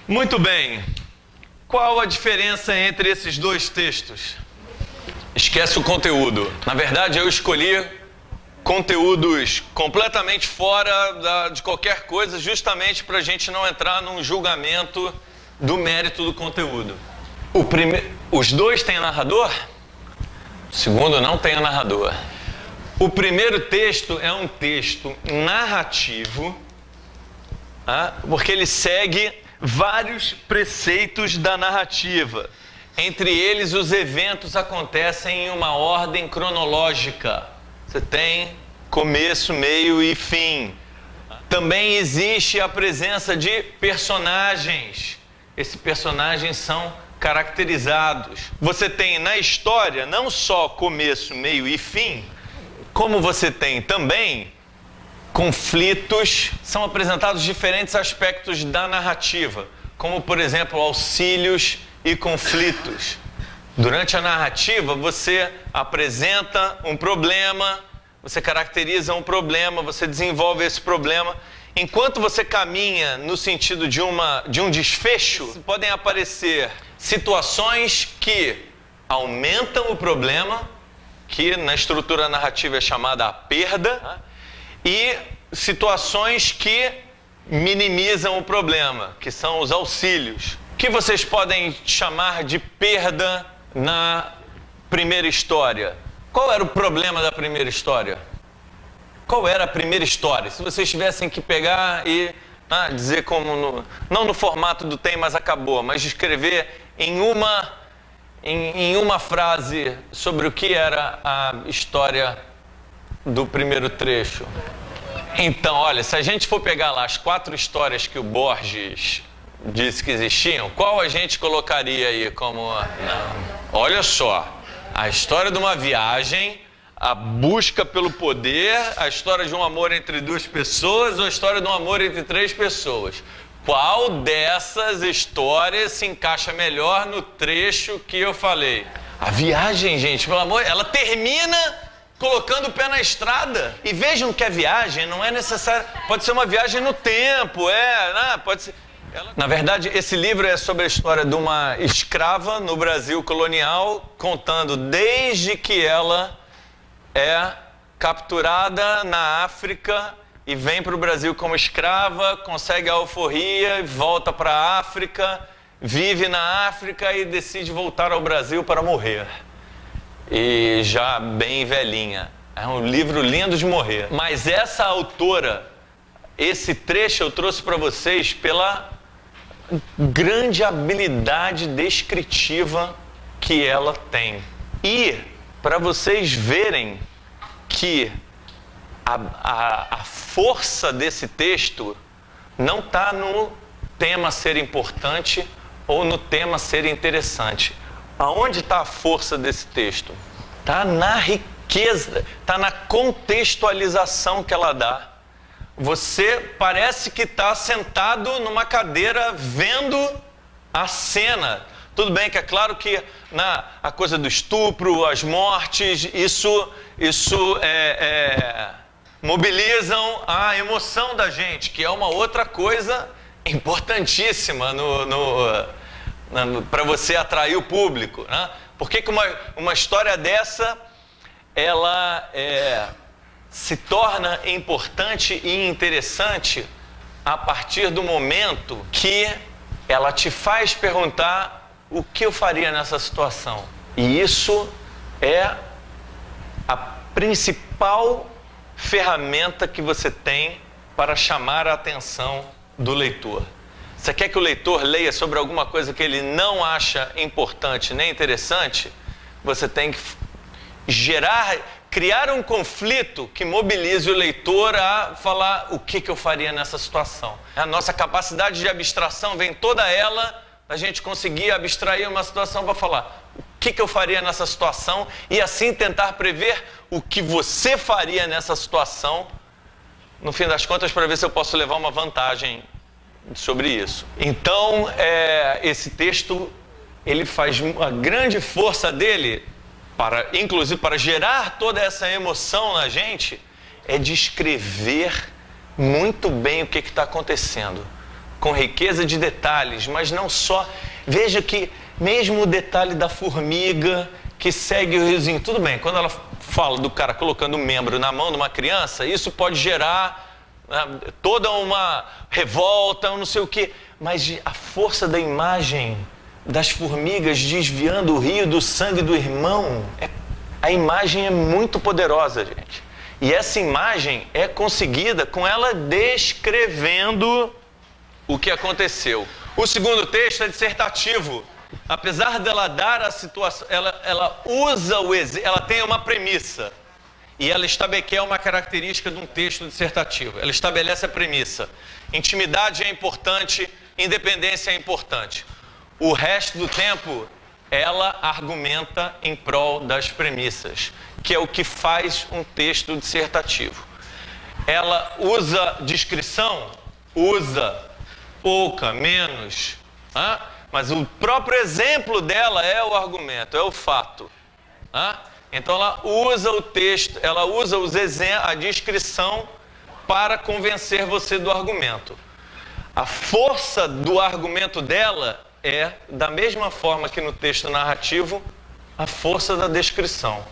Muito bem. Qual a diferença entre esses dois textos? Esquece o conteúdo. Na verdade, eu escolhi conteúdos completamente fora de qualquer coisa, justamente para a gente não entrar num julgamento do mérito do conteúdo. Os dois têm narrador? O segundo não tem narrador. O primeiro texto é um texto narrativo, porque ele segue vários preceitos da narrativa. Entre eles, os eventos acontecem em uma ordem cronológica. Você tem começo, meio e fim. Também existe a presença de personagens. Esses personagens são caracterizados. Você tem na história não só começo, meio e fim, como você tem também conflitos. São apresentados diferentes aspectos da narrativa, como por exemplo auxílios e conflitos. Durante a narrativa você apresenta um problema, você caracteriza um problema, você desenvolve esse problema. Enquanto você caminha no sentido de um desfecho, podem aparecer situações que aumentam o problema, que na estrutura narrativa é chamada a perda, e situações que minimizam o problema, que são os auxílios. O que vocês podem chamar de perda na primeira história? Qual era o problema da primeira história? Qual era a primeira história? Se vocês tivessem que pegar e dizer como, não no formato do tem, mas acabou, mas escrever em uma frase sobre o que era a história do primeiro trecho. Então, olha, se a gente for pegar lá as 4 histórias que o Borges disse que existiam, qual a gente colocaria aí como... Olha só, a história de uma viagem, a busca pelo poder, a história de um amor entre 2 pessoas ou a história de um amor entre 3 pessoas. Qual dessas histórias se encaixa melhor no trecho que eu falei? A viagem, gente, pelo amor, ela termina colocando o pé na estrada. E vejam que a viagem não é necessária, pode ser uma viagem no tempo, pode ser... Na verdade, esse livro é sobre a história de uma escrava no Brasil colonial, contando desde que ela é capturada na África e vem para o Brasil como escrava, consegue a alforria, volta para a África, vive na África e decide voltar ao Brasil para morrer. E já bem velhinha. É um livro lindo de morrer. Mas essa autora, esse trecho eu trouxe para vocês pela grande habilidade descritiva que ela tem. E para vocês verem que a força desse texto não está no tema ser importante ou no tema ser interessante. Aonde está a força desse texto? Está na riqueza, está na contextualização que ela dá. Você parece que está sentado numa cadeira vendo a cena. Tudo bem que é claro que a coisa do estupro, as mortes, isso mobilizam a emoção da gente, que é uma outra coisa importantíssima para você atrair o público, né? Por que uma história dessa ela se torna importante e interessante a partir do momento que ela te faz perguntar o que eu faria nessa situação. E isso é a principal ferramenta que você tem para chamar a atenção do leitor. Você quer que o leitor leia sobre alguma coisa que ele não acha importante nem interessante? Você tem que criar um conflito que mobilize o leitor a falar o que eu faria nessa situação. A nossa capacidade de abstração vem toda ela a gente conseguir abstrair uma situação para falar o que eu faria nessa situação e assim tentar prever o que você faria nessa situação, no fim das contas, para ver se eu posso levar uma vantagem sobre isso. Então, esse texto, ele faz a grande força dele, inclusive para gerar toda essa emoção na gente, é descrever muito bem o que está acontecendo. com riqueza de detalhes, mas não só. Veja que mesmo o detalhe da formiga que segue o riozinho, tudo bem, quando ela fala do cara colocando um membro na mão de uma criança, isso pode gerar toda uma revolta, não sei o quê, mas a força da imagem das formigas desviando o rio do sangue do irmão, a imagem é muito poderosa, gente. E essa imagem é conseguida com ela descrevendo o que aconteceu. O segundo texto é dissertativo. Apesar dela dar a situação, ela usa ela tem uma premissa. E ela estabelece uma característica de um texto dissertativo. Ela estabelece a premissa. Intimidade é importante, independência é importante. O resto do tempo, ela argumenta em prol das premissas, que é o que faz um texto dissertativo. Ela usa descrição? Usa. Pouca, menos. Mas o próprio exemplo dela é o argumento, é o fato. Então ela usa o texto, ela usa a descrição para convencer você do argumento. A força do argumento dela é, da mesma forma que no texto narrativo, a força da descrição.